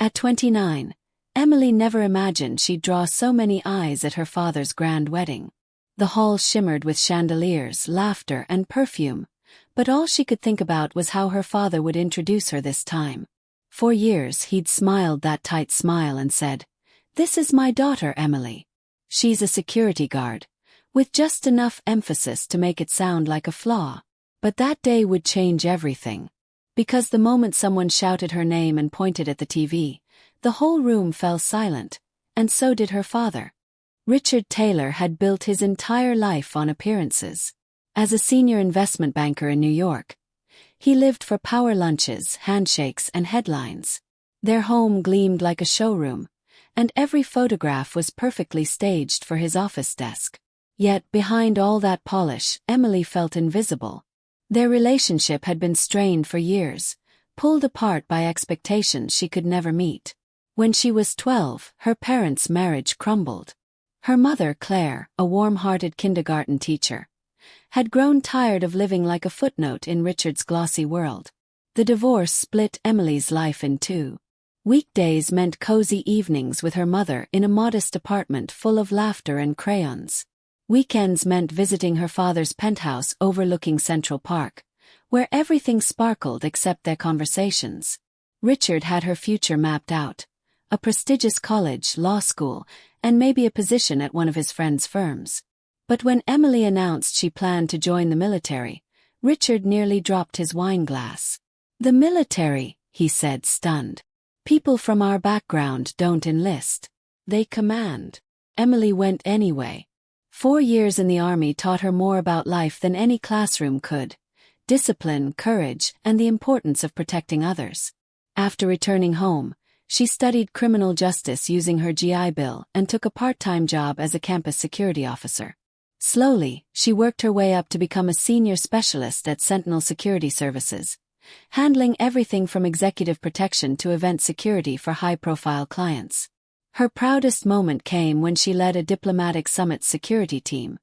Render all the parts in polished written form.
At 29, Emily never imagined she'd draw so many eyes at her father's grand wedding. The hall shimmered with chandeliers, laughter, and perfume, but all she could think about was how her father would introduce her this time. For years he'd smiled that tight smile and said, "This is my daughter Emily. She's a security guard," with just enough emphasis to make it sound like a flaw. But that day would change everything. Because the moment someone shouted her name and pointed at the TV, the whole room fell silent, and so did her father. Richard Taylor had built his entire life on appearances. As a senior investment banker in New York, he lived for power lunches, handshakes, and headlines. Their home gleamed like a showroom, and every photograph was perfectly staged for his office desk. Yet, behind all that polish, Emily felt invisible. Their relationship had been strained for years, pulled apart by expectations she could never meet. When she was 12, her parents' marriage crumbled. Her mother, Claire, a warm-hearted kindergarten teacher, had grown tired of living like a footnote in Richard's glossy world. The divorce split Emily's life in two. Weekdays meant cozy evenings with her mother in a modest apartment full of laughter and crayons. Weekends meant visiting her father's penthouse overlooking Central Park, where everything sparkled except their conversations. Richard had her future mapped out: a prestigious college, law school, and maybe a position at one of his friends' firms. But when Emily announced she planned to join the military, Richard nearly dropped his wine glass. "The military," he said, stunned. "People from our background don't enlist. They command." Emily went anyway. 4 years in the army taught her more about life than any classroom could: discipline, courage, and the importance of protecting others. After returning home, she studied criminal justice using her GI Bill and took a part-time job as a campus security officer. Slowly, she worked her way up to become a senior specialist at Sentinel Security Services, handling everything from executive protection to event security for high-profile clients. Her proudest moment came when she led a diplomatic summit security team,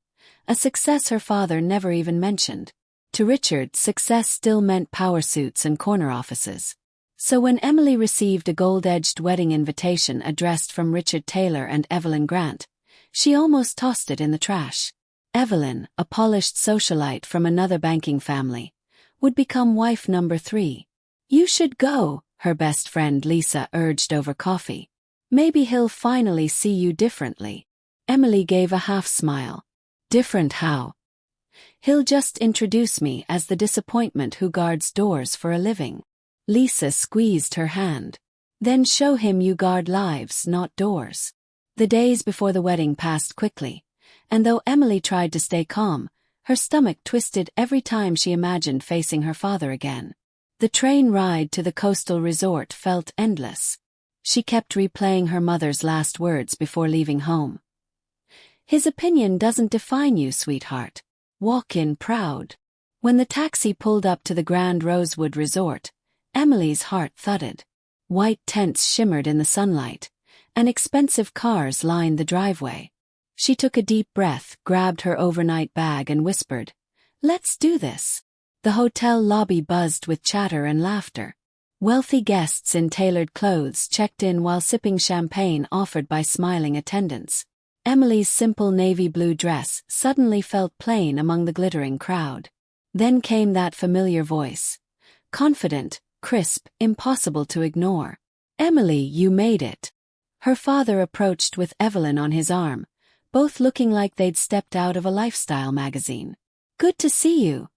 a success her father never even mentioned. To Richard, success still meant power suits and corner offices. So when Emily received a gold-edged wedding invitation addressed from Richard Taylor and Evelyn Grant, she almost tossed it in the trash. Evelyn, a polished socialite from another banking family, would become wife number 3. "You should go," her best friend Lisa urged over coffee. "Maybe he'll finally see you differently." Emily gave a half-smile. "Different how?" "He'll just introduce me as the disappointment who guards doors for a living." Lisa squeezed her hand. "Then show him you guard lives, not doors." The days before the wedding passed quickly, and though Emily tried to stay calm, her stomach twisted every time she imagined facing her father again. The train ride to the coastal resort felt endless. She kept replaying her mother's last words before leaving home. "His opinion doesn't define you, sweetheart. Walk in proud." When the taxi pulled up to the Grand Rosewood Resort, Emily's heart thudded. White tents shimmered in the sunlight, and expensive cars lined the driveway. She took a deep breath, grabbed her overnight bag and whispered, "Let's do this." The hotel lobby buzzed with chatter and laughter. Wealthy guests in tailored clothes checked in while sipping champagne offered by smiling attendants. Emily's simple navy blue dress suddenly felt plain among the glittering crowd. Then came that familiar voice. Confident, crisp, impossible to ignore. "Emily, you made it." Her father approached with Evelyn on his arm, both looking like they'd stepped out of a lifestyle magazine. "Good to see you,"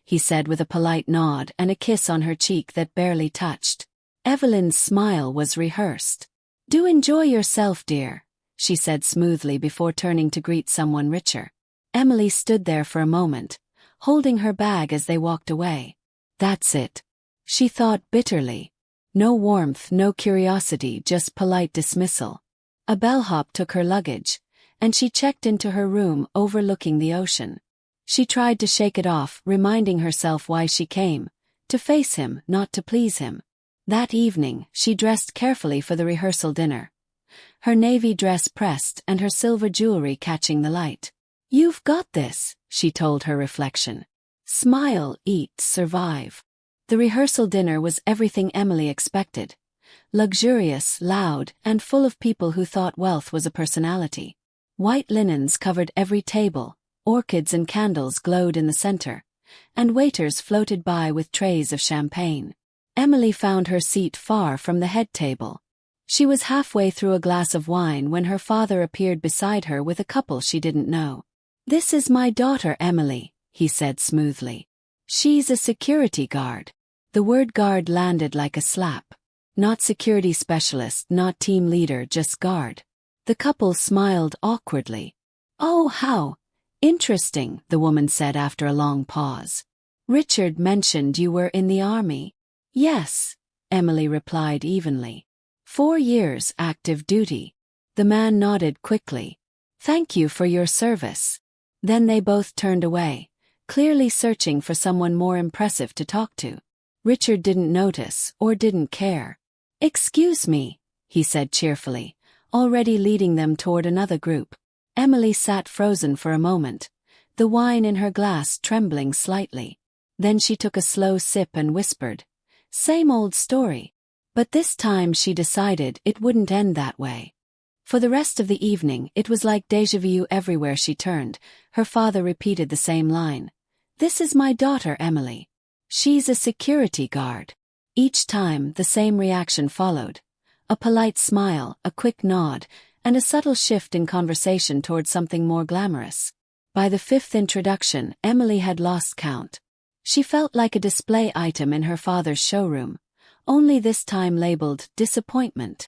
he said with a polite nod and a kiss on her cheek that barely touched. Evelyn's smile was rehearsed. "Do enjoy yourself, dear," she said smoothly before turning to greet someone richer. Emily stood there for a moment, holding her bag as they walked away. That's it, she thought bitterly. No warmth, no curiosity, just polite dismissal. A bellhop took her luggage, and she checked into her room overlooking the ocean. She tried to shake it off, reminding herself why she came: to face him, not to please him. That evening, she dressed carefully for the rehearsal dinner. Her navy dress pressed and her silver jewelry catching the light. "You've got this," she told her reflection. "Smile, eat, survive." The rehearsal dinner was everything Emily expected: luxurious, loud, and full of people who thought wealth was a personality. White linens covered every table, orchids and candles glowed in the center, and waiters floated by with trays of champagne. Emily found her seat far from the head table. She was halfway through a glass of wine when her father appeared beside her with a couple she didn't know. "This is my daughter Emily," he said smoothly. "She's a security guard." The word guard landed like a slap. Not security specialist, not team leader, just guard. The couple smiled awkwardly. "Oh, how interesting," the woman said after a long pause. "Richard mentioned you were in the army." "Yes," Emily replied evenly. 4 years active duty." The man nodded quickly. "Thank you for your service." Then they both turned away, clearly searching for someone more impressive to talk to. Richard didn't notice or didn't care. "Excuse me," he said cheerfully, already leading them toward another group. Emily sat frozen for a moment, the wine in her glass trembling slightly. Then she took a slow sip and whispered, "Same old story." But this time she decided it wouldn't end that way. For the rest of the evening it was like déjà vu everywhere she turned. Her father repeated the same line. "This is my daughter Emily. She's a security guard." Each time the same reaction followed. A polite smile, a quick nod, and a subtle shift in conversation toward something more glamorous. By the 5th introduction, Emily had lost count. She felt like a display item in her father's showroom, only this time labeled disappointment.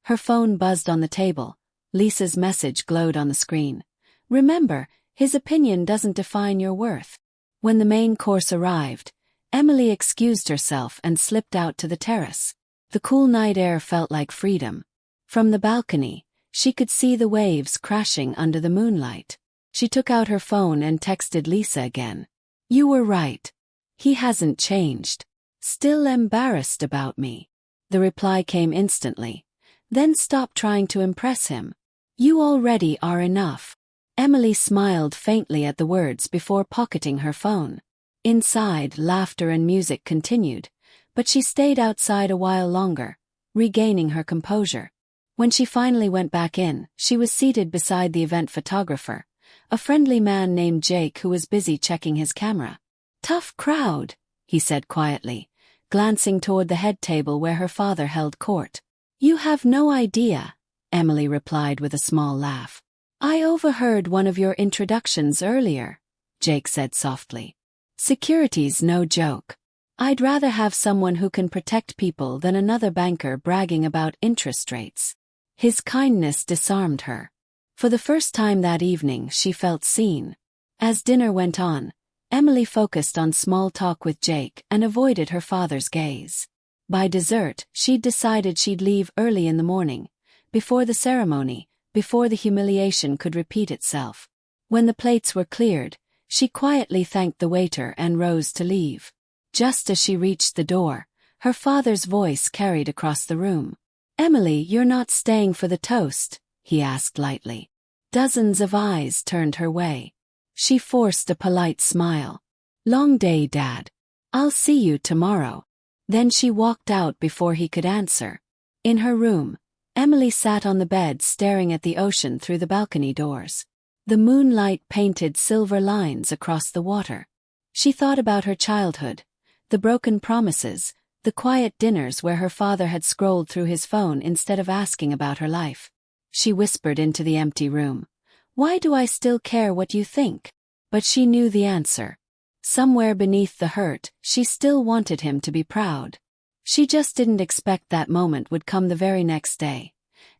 Her phone buzzed on the table. Lisa's message glowed on the screen. "Remember, his opinion doesn't define your worth." When the main course arrived, Emily excused herself and slipped out to the terrace. The cool night air felt like freedom. From the balcony, she could see the waves crashing under the moonlight. She took out her phone and texted Lisa again. "You were right. He hasn't changed. Still embarrassed about me." The reply came instantly. "Then stop trying to impress him. You already are enough." Emily smiled faintly at the words before pocketing her phone. Inside, laughter and music continued, but she stayed outside a while longer, regaining her composure. When she finally went back in, she was seated beside the event photographer, a friendly man named Jake who was busy checking his camera. "Tough crowd," he said quietly, glancing toward the head table where her father held court. "You have no idea," Emily replied with a small laugh. "I overheard one of your introductions earlier," Jake said softly. "Security's no joke. I'd rather have someone who can protect people than another banker bragging about interest rates." His kindness disarmed her. For the first time that evening she felt seen. As dinner went on, Emily focused on small talk with Jake and avoided her father's gaze. By dessert, she'd decided she'd leave early in the morning, before the ceremony, before the humiliation could repeat itself. When the plates were cleared, she quietly thanked the waiter and rose to leave. Just as she reached the door, her father's voice carried across the room. "Emily, you're not staying for the toast?" he asked lightly. Dozens of eyes turned her way. She forced a polite smile. "Long day, Dad. I'll see you tomorrow." Then she walked out before he could answer. In her room, Emily sat on the bed staring at the ocean through the balcony doors. The moonlight painted silver lines across the water. She thought about her childhood, the broken promises, the quiet dinners where her father had scrolled through his phone instead of asking about her life. She whispered into the empty room, "Why do I still care what you think?" But she knew the answer. Somewhere beneath the hurt, she still wanted him to be proud. She just didn't expect that moment would come the very next day,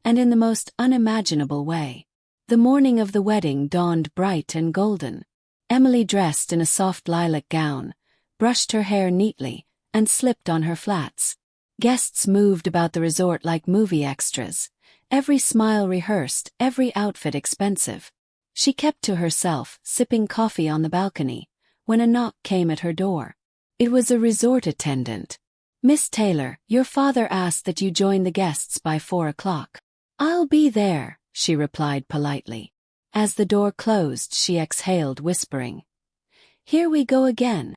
and in the most unimaginable way. The morning of the wedding dawned bright and golden. Emily dressed in a soft lilac gown, brushed her hair neatly, and slipped on her flats. Guests moved about the resort like movie extras, every smile rehearsed, every outfit expensive. She kept to herself, sipping coffee on the balcony, when a knock came at her door. It was a resort attendant. "Miss Taylor, your father asked that you join the guests by 4 o'clock. "I'll be there," she replied politely. As the door closed, she exhaled, whispering, "Here we go again."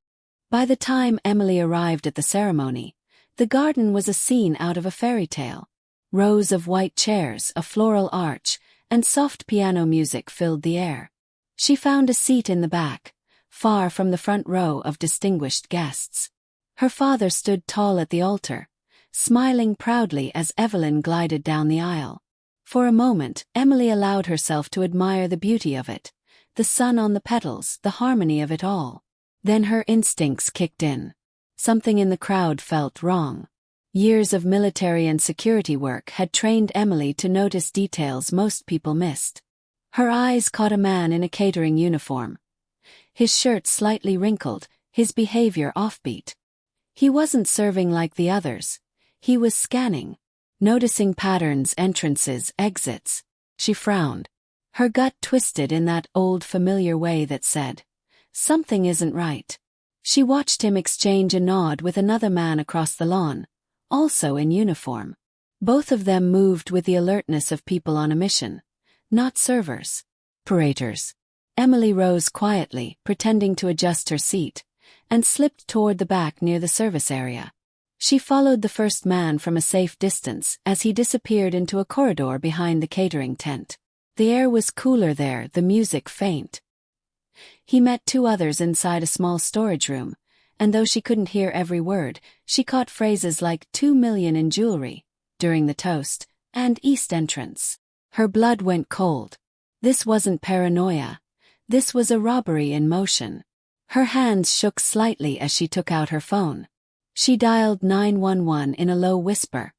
By the time Emily arrived at the ceremony, The garden was a scene out of a fairy tale. Rows of white chairs, a floral arch, and soft piano music filled the air. She found a seat in the back, far from the front row of distinguished guests. Her father stood tall at the altar, smiling proudly as Evelyn glided down the aisle. For a moment, Emily allowed herself to admire the beauty of it, the sun on the petals, the harmony of it all. Then her instincts kicked in. Something in the crowd felt wrong. Years of military and security work had trained Emily to notice details most people missed. Her eyes caught a man in a catering uniform. His shirt slightly wrinkled, his behavior offbeat. He wasn't serving like the others. He was scanning, noticing patterns, entrances, exits. She frowned. Her gut twisted in that old familiar way that said, "Something isn't right." She watched him exchange a nod with another man across the lawn, also in uniform. Both of them moved with the alertness of people on a mission, not servers. Operators. Emily rose quietly, pretending to adjust her seat, and slipped toward the back near the service area. She followed the first man from a safe distance as he disappeared into a corridor behind the catering tent. The air was cooler there, the music faint. He met two others inside a small storage room, and though she couldn't hear every word, she caught phrases like 2 million in jewelry, during the toast, and East entrance. Her blood went cold. This wasn't paranoia. This was a robbery in motion. Her hands shook slightly as she took out her phone. She dialed 911 in a low whisper,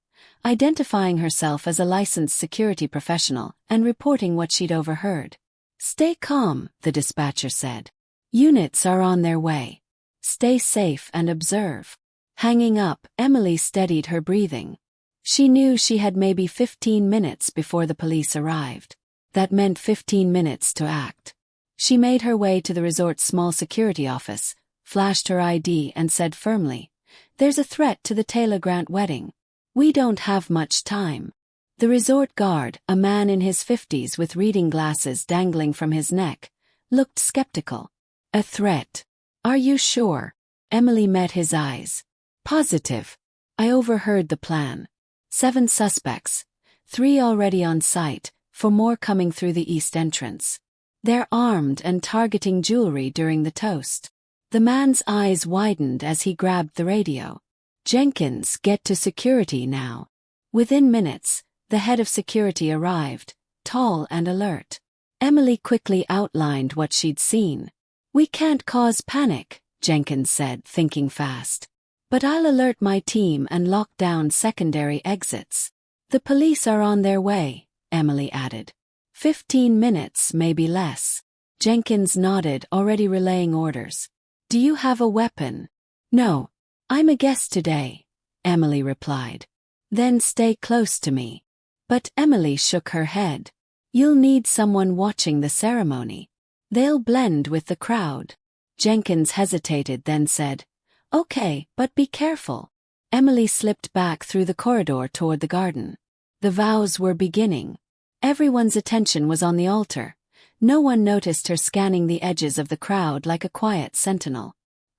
identifying herself as a licensed security professional and reporting what she'd overheard. "Stay calm," the dispatcher said. "Units are on their way. Stay safe and observe." Hanging up, Emily steadied her breathing. She knew she had maybe 15 minutes before the police arrived. That meant 15 minutes to act. She made her way to the resort's small security office, flashed her ID and said firmly, "There's a threat to the Taylor Grant wedding. We don't have much time." The resort guard, a man in his 50s with reading glasses dangling from his neck, looked skeptical. "A threat? Are you sure?" Emily met his eyes. "Positive. I overheard the plan. 7 suspects, 3 already on site, 4 more coming through the east entrance. They're armed and targeting jewelry during the toast." The man's eyes widened as he grabbed the radio. "Jenkins, get to security now." Within minutes, the head of security arrived, tall and alert. Emily quickly outlined what she'd seen. "We can't cause panic," Jenkins said, thinking fast. "But I'll alert my team and lock down secondary exits." "The police are on their way," Emily added. 15 minutes, maybe less." Jenkins nodded, already relaying orders. "Do you have a weapon?" "No. I'm a guest today," Emily replied. "Then stay close to me." But Emily shook her head. "You'll need someone watching the ceremony. They'll blend with the crowd." Jenkins hesitated, then said, "Okay, but be careful." Emily slipped back through the corridor toward the garden. The vows were beginning. Everyone's attention was on the altar. No one noticed her scanning the edges of the crowd like a quiet sentinel.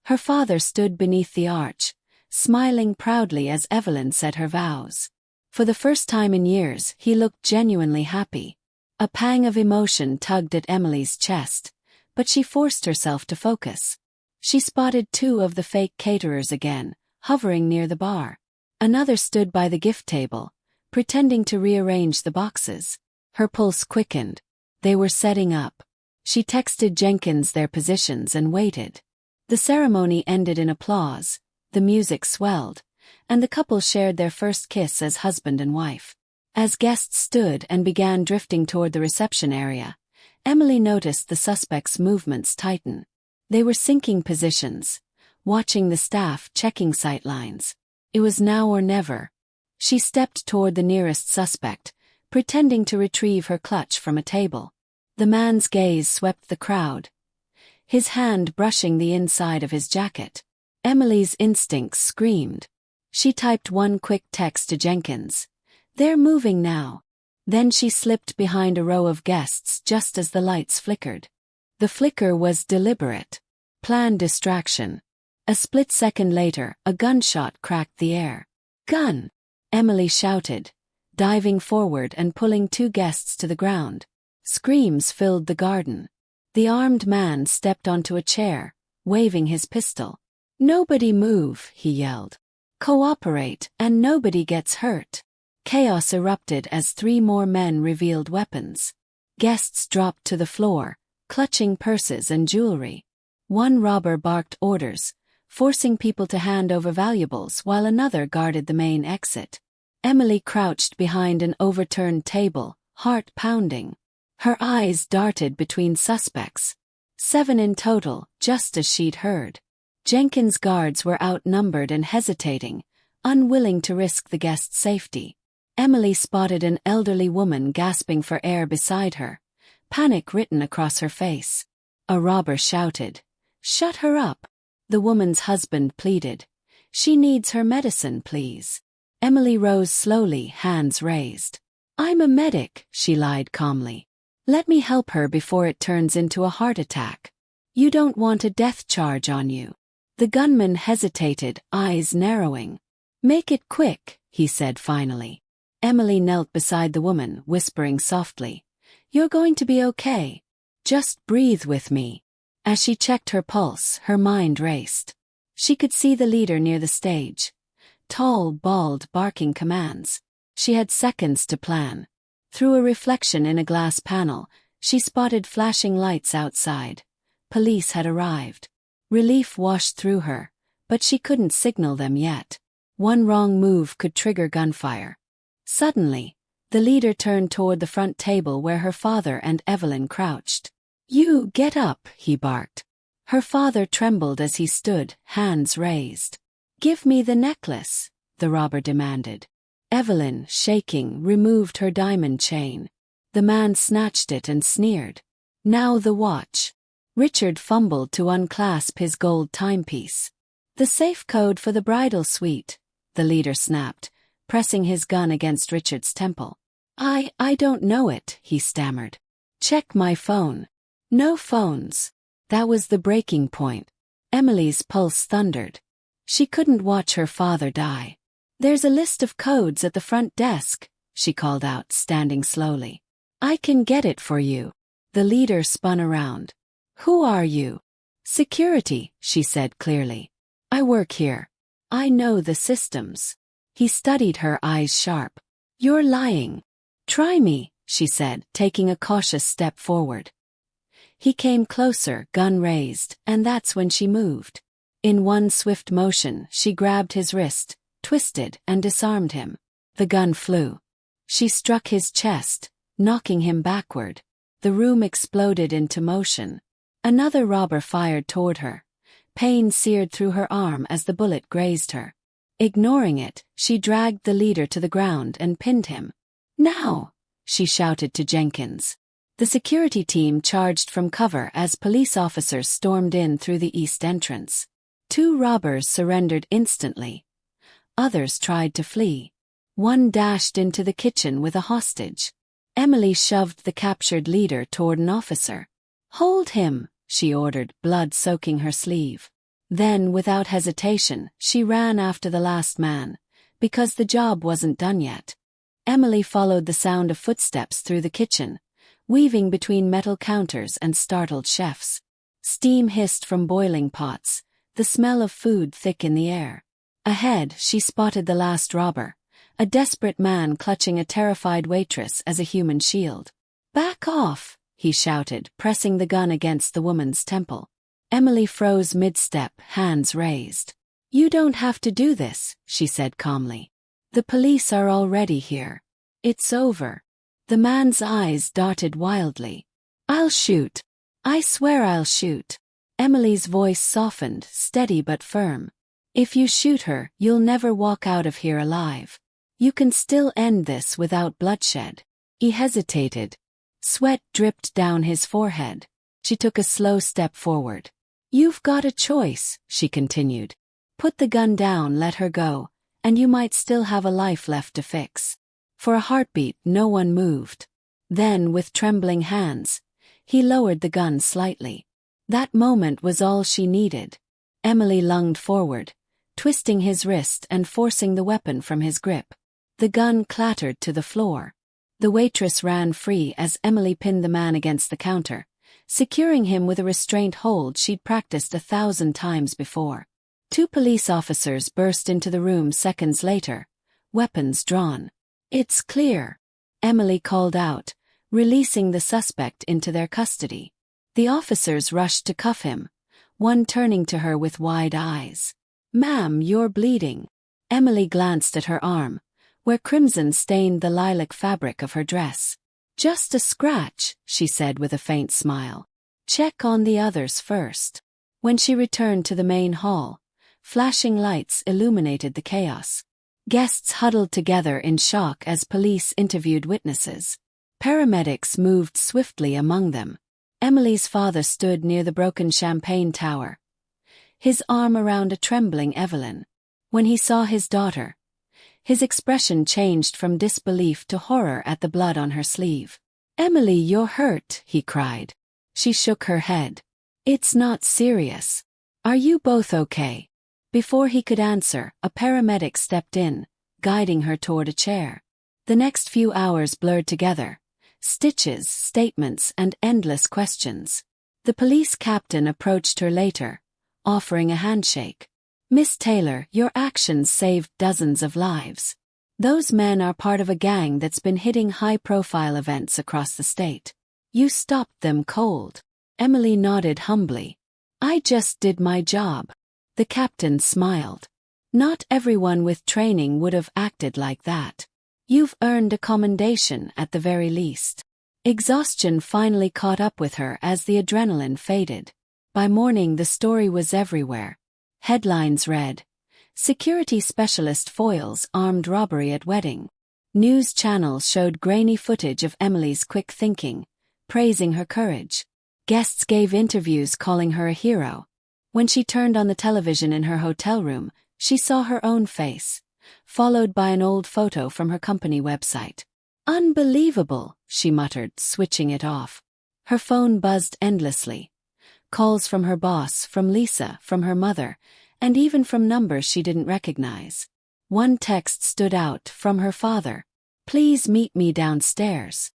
Her father stood beneath the arch, smiling proudly as Evelyn said her vows. For the first time in years, he looked genuinely happy. A pang of emotion tugged at Emily's chest, but she forced herself to focus. She spotted 2 of the fake caterers again, hovering near the bar. Another stood by the gift table, pretending to rearrange the boxes. Her pulse quickened. They were setting up. She texted Jenkins their positions and waited. The ceremony ended in applause, the music swelled, and the couple shared their first kiss as husband and wife. As guests stood and began drifting toward the reception area, Emily noticed the suspects' movements tighten. They were syncing positions, watching the staff checking sightlines. It was now or never. She stepped toward the nearest suspect, pretending to retrieve her clutch from a table. The man's gaze swept the crowd, his hand brushing the inside of his jacket. Emily's instincts screamed. She typed one quick text to Jenkins. "They're moving now." Then she slipped behind a row of guests just as the lights flickered. The flicker was deliberate. Planned distraction. A split second later, a gunshot cracked the air. Gun! Emily shouted, diving forward and pulling two guests to the ground. Screams filled the garden. The armed man stepped onto a chair, waving his pistol. "Nobody move," he yelled. "Cooperate, and nobody gets hurt." Chaos erupted as three more men revealed weapons. Guests dropped to the floor, clutching purses and jewelry. One robber barked orders, forcing people to hand over valuables while another guarded the main exit. Emily crouched behind an overturned table, heart pounding. Her eyes darted between suspects. 7 in total, just as she'd heard. Jenkins' guards were outnumbered and hesitating, unwilling to risk the guests' safety. Emily spotted an elderly woman gasping for air beside her, panic written across her face. A robber shouted, "Shut her up!" The woman's husband pleaded, "She needs her medicine, please." Emily rose slowly, hands raised. "I'm a medic," she lied calmly. "Let me help her before it turns into a heart attack. You don't want a death charge on you." The gunman hesitated, eyes narrowing. "Make it quick," he said finally. Emily knelt beside the woman, whispering softly, "You're going to be okay. Just breathe with me." As she checked her pulse, her mind raced. She could see the leader near the stage. Tall, bald, barking commands. She had seconds to plan. Through a reflection in a glass panel, she spotted flashing lights outside. Police had arrived. Relief washed through her, but she couldn't signal them yet. One wrong move could trigger gunfire. Suddenly, the leader turned toward the front table where her father and Evelyn crouched. "You get up," he barked. Her father trembled as he stood, hands raised. "Give me the necklace," the robber demanded. Evelyn, shaking, removed her diamond chain. The man snatched it and sneered. "Now the watch." Richard fumbled to unclasp his gold timepiece. "The safe code for the bridal suite," the leader snapped, pressing his gun against Richard's temple. I don't know it," he stammered. "Check my phone." No phones. That was the breaking point. Emily's pulse thundered. She couldn't watch her father die. "There's a list of codes at the front desk," she called out, standing slowly. "I can get it for you." The leader spun around. "Who are you?" "Security," she said clearly. "I work here. I know the systems." He studied her, eyes sharp. "You're lying." "Try me," she said, taking a cautious step forward. He came closer, gun raised, and that's when she moved. In one swift motion, she grabbed his wrist, twisted, and disarmed him. The gun flew. She struck his chest, knocking him backward. The room exploded into motion. Another robber fired toward her. Pain seared through her arm as the bullet grazed her. Ignoring it, she dragged the leader to the ground and pinned him. "Now!" she shouted to Jenkins. The security team charged from cover as police officers stormed in through the east entrance. 2 robbers surrendered instantly. Others tried to flee. One dashed into the kitchen with a hostage. Emily shoved the captured leader toward an officer. "Hold him," she ordered, blood soaking her sleeve. Then, without hesitation, she ran after the last man, because the job wasn't done yet. Emily followed the sound of footsteps through the kitchen, weaving between metal counters and startled chefs. Steam hissed from boiling pots, the smell of food thick in the air. Ahead, she spotted the last robber, a desperate man clutching a terrified waitress as a human shield. "Back off," he shouted, pressing the gun against the woman's temple. Emily froze mid-step, hands raised. "You don't have to do this," she said calmly. "The police are already here. It's over." The man's eyes darted wildly. "I'll shoot. I swear I'll shoot." Emily's voice softened, steady but firm. "If you shoot her, you'll never walk out of here alive. You can still end this without bloodshed." He hesitated. Sweat dripped down his forehead. She took a slow step forward. "You've got a choice," she continued. "Put the gun down, let her go, and you might still have a life left to fix." For a heartbeat, no one moved. Then, with trembling hands, he lowered the gun slightly. That moment was all she needed. Emily lunged forward, twisting his wrist and forcing the weapon from his grip. The gun clattered to the floor. The waitress ran free as Emily pinned the man against the counter, securing him with a restraint hold she'd practiced 1,000 times before. 2 police officers burst into the room seconds later, weapons drawn. "It's clear," Emily called out, releasing the suspect into their custody. The officers rushed to cuff him, one turning to her with wide eyes. "Ma'am, you're bleeding." Emily glanced at her arm, where crimson stained the lilac fabric of her dress. "Just a scratch," she said with a faint smile. "Check on the others first." When she returned to the main hall, flashing lights illuminated the chaos. Guests huddled together in shock as police interviewed witnesses. Paramedics moved swiftly among them. Emily's father stood near the broken champagne tower, his arm around a trembling Evelyn. When he saw his daughter, his expression changed from disbelief to horror at the blood on her sleeve. "Emily, you're hurt," he cried. She shook her head. "It's not serious. Are you both okay?" Before he could answer, a paramedic stepped in, guiding her toward a chair. The next few hours blurred together. Stitches, statements, and endless questions. The police captain approached her later, offering a handshake. "Miss Taylor, your actions saved dozens of lives. Those men are part of a gang that's been hitting high-profile events across the state. You stopped them cold." Emily nodded humbly. "I just did my job." The captain smiled. "Not everyone with training would have acted like that. You've earned a commendation at the very least." Exhaustion finally caught up with her as the adrenaline faded. By morning the story was everywhere. Headlines read, "Security Specialist Foils Armed Robbery at Wedding." News channels showed grainy footage of Emily's quick thinking, praising her courage. Guests gave interviews calling her a hero. When she turned on the television in her hotel room, she saw her own face, followed by an old photo from her company website. "Unbelievable," she muttered, switching it off. Her phone buzzed endlessly. Calls from her boss, from Lisa, from her mother, and even from numbers she didn't recognize. One text stood out, from her father. "Please meet me downstairs."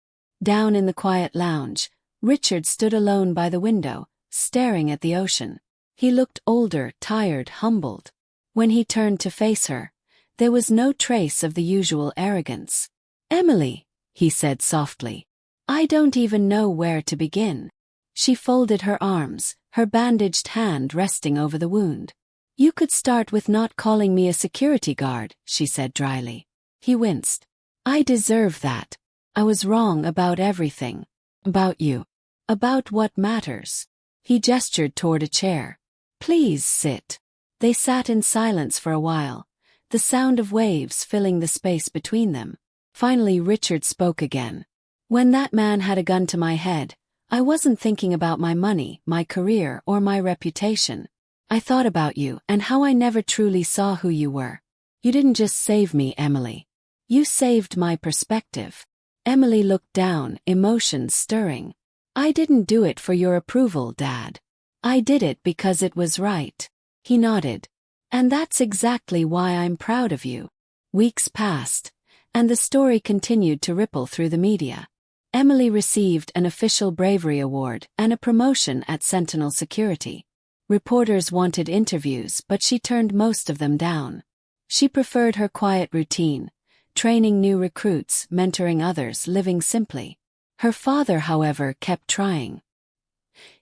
Down in the quiet lounge, Richard stood alone by the window, staring at the ocean. He looked older, tired, humbled. When he turned to face her, there was no trace of the usual arrogance. "Emily," he said softly, "I don't even know where to begin." She folded her arms, her bandaged hand resting over the wound. "You could start with not calling me a security guard," she said dryly. He winced. "I deserve that. I was wrong about everything. About you. About what matters." He gestured toward a chair. "Please sit." They sat in silence for a while, the sound of waves filling the space between them. Finally Richard spoke again. "When that man had a gun to my head, I wasn't thinking about my money, my career, or my reputation. I thought about you and how I never truly saw who you were. You didn't just save me, Emily. You saved my perspective." Emily looked down, emotions stirring. "I didn't do it for your approval, Dad. I did it because it was right." He nodded. "And that's exactly why I'm proud of you." Weeks passed, and the story continued to ripple through the media. Emily received an official bravery award and a promotion at Sentinel Security. Reporters wanted interviews, but she turned most of them down. She preferred her quiet routine, training new recruits, mentoring others, living simply. Her father, however, kept trying.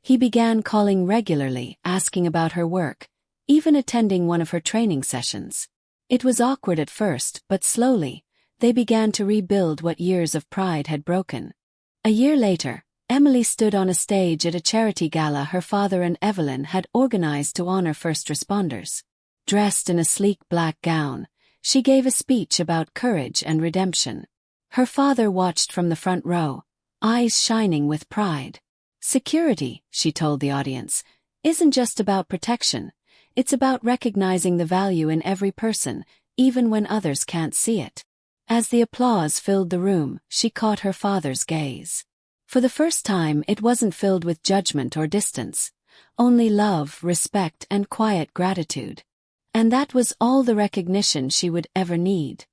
He began calling regularly, asking about her work, even attending one of her training sessions. It was awkward at first, but slowly, they began to rebuild what years of pride had broken. A year later, Emily stood on a stage at a charity gala her father and Evelyn had organized to honor first responders. Dressed in a sleek black gown, she gave a speech about courage and redemption. Her father watched from the front row, eyes shining with pride. "Security," she told the audience, "isn't just about protection. It's about recognizing the value in every person, even when others can't see it." As the applause filled the room, she caught her father's gaze. For the first time, it wasn't filled with judgment or distance, only love, respect, and quiet gratitude. And that was all the recognition she would ever need.